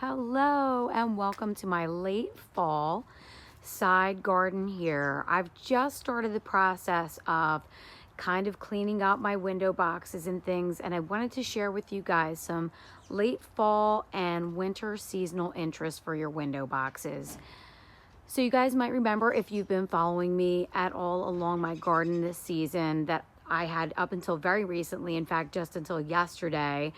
Hello and welcome to my late fall side garden here. I've just started the process of kind of cleaning out my window boxes and things, and I wanted to share with you guys some late fall and winter seasonal interest for your window boxes. So you guys might remember, if you've been following me at all along my garden this season, that I had up until very recently, in fact just until yesterday,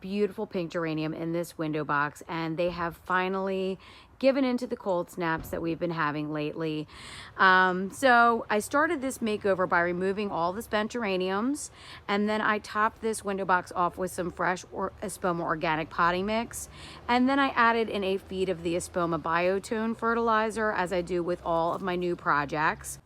beautiful pink geranium in this window box, and they have finally given into the cold snaps that we've been having lately. So I started this makeover by removing all the spent geraniums, and then I topped this window box off with some fresh Espoma organic potting mix, and then I added in a feed of the Espoma biotone fertilizer, as I do with all of my new projects.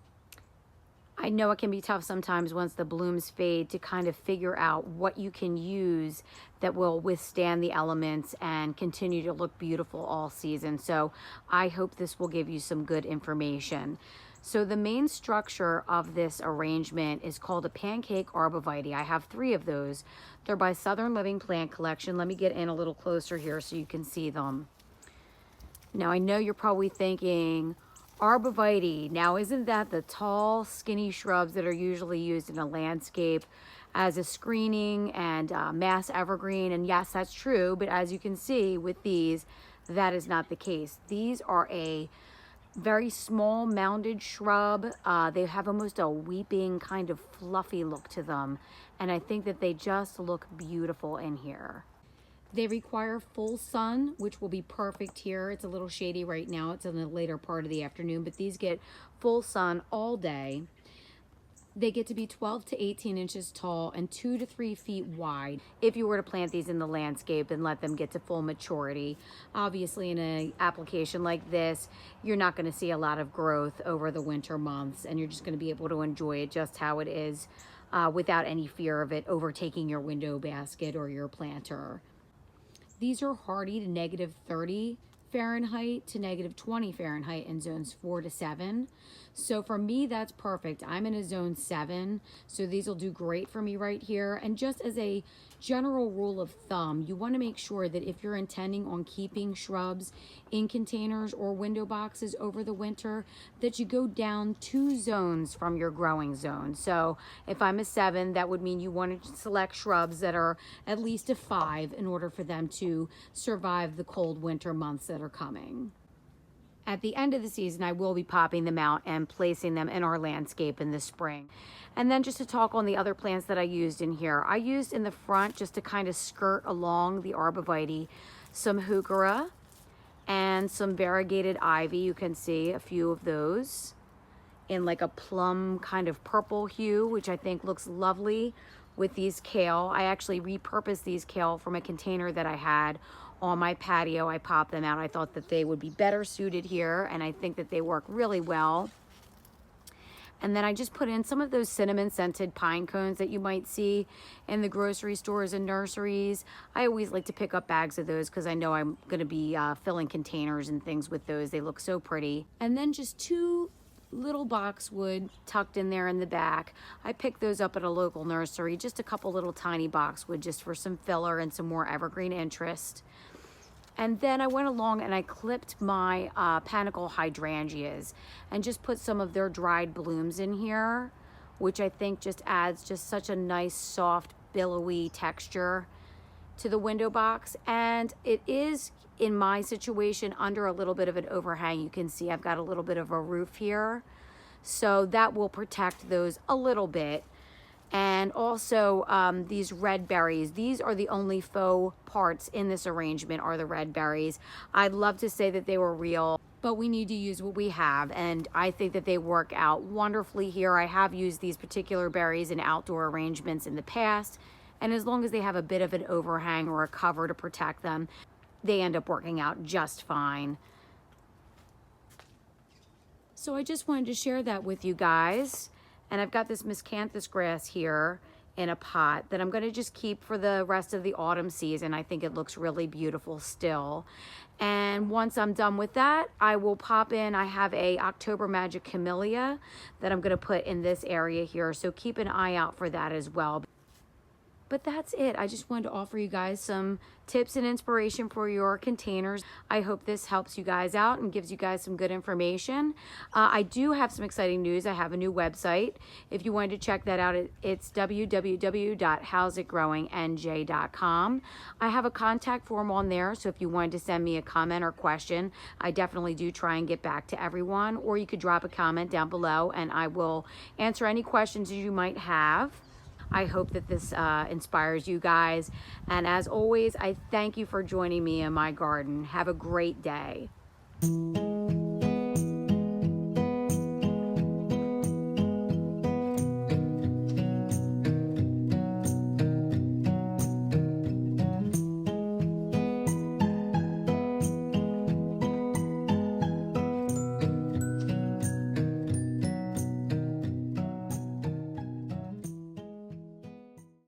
I know it can be tough sometimes once the blooms fade to kind of figure out what you can use that will withstand the elements and continue to look beautiful all season. So I hope this will give you some good information. So the main structure of this arrangement is called a pancake Arborvitae. I have 3 of those. They're by Southern Living Plant Collection. Let me get in a little closer here so you can see them. Now I know you're probably thinking, Arborvitae, now isn't that the tall, skinny shrubs that are usually used in a landscape as a screening and mass evergreen? And yes, that's true, but as you can see with these, that is not the case. These are a very small mounded shrub. They have almost a weeping kind of fluffy look to them, and I think that they just look beautiful in here. They require full sun, which will be perfect here. It's a little shady right now. It's in the later part of the afternoon, but these get full sun all day. They get to be 12 to 18 inches tall and 2 to 3 feet wide if you were to plant these in the landscape and let them get to full maturity. Obviously, in an application like this, you're not going to see a lot of growth over the winter months, and you're just going to be able to enjoy it just how it is without any fear of it overtaking your window basket or your planter. These are hardy to -30 Fahrenheit to -20 Fahrenheit in zones 4 to 7. So for me, that's perfect. I'm in a zone 7, so these will do great for me right here. And just as a general rule of thumb, you want to make sure that if you're intending on keeping shrubs in containers or window boxes over the winter, that you go down 2 zones from your growing zone. So if I'm a 7, that would mean you want to select shrubs that are at least a 5 in order for them to survive the cold winter months that are coming. At the end of the season, I will be popping them out and placing them in our landscape in the spring. And then just to talk on the other plants that I used in here, I used in the front, just to kind of skirt along the Arborvitae, some heuchera and some variegated ivy. You can see a few of those in like a plum kind of purple hue, which I think looks lovely with these kale. I actually repurposed these kale from a container that I had on my patio. I popped them out. I thought that they would be better suited here, and I think that they work really well. And then I just put in some of those cinnamon scented pine cones that you might see in the grocery stores and nurseries. I always like to pick up bags of those because I know I'm going to be filling containers and things with those. They look so pretty. And then just 2 little boxwood tucked in there in the back. I picked those up at a local nursery, just a couple little tiny boxwood just for some filler and some more evergreen interest. And then I went along and I clipped my panicle hydrangeas and just put some of their dried blooms in here, which I think just adds just such a nice, soft, billowy texture to the window box. And it is, in my situation, under a little bit of an overhang. You can see I've got a little bit of a roof here, so that will protect those a little bit. And also these red berries, these are the only faux parts in this arrangement, are the red berries. I'd love to say that they were real, but we need to use what we have, and I think that they work out wonderfully here. I have used these particular berries in outdoor arrangements in the past, and as long as they have a bit of an overhang or a cover to protect them, they end up working out just fine. So I just wanted to share that with you guys. And I've got this miscanthus grass here in a pot that I'm going to just keep for the rest of the autumn season. I think it looks really beautiful still. And once I'm done with that, I will pop in, I have a October Magic Camellia that I'm going to put in this area here. So keep an eye out for that as well. But that's it. I just wanted to offer you guys some tips and inspiration for your containers. I hope this helps you guys out and gives you guys some good information. I do have some exciting news. I have a new website. If you wanted to check that out, it's www.howsitgrowingnj.com. I have a contact form on there, so if you wanted to send me a comment or question, I definitely do try and get back to everyone, or you could drop a comment down below and I will answer any questions you might have. I hope that this inspires you guys. And as always, I thank you for joining me in my garden. Have a great day.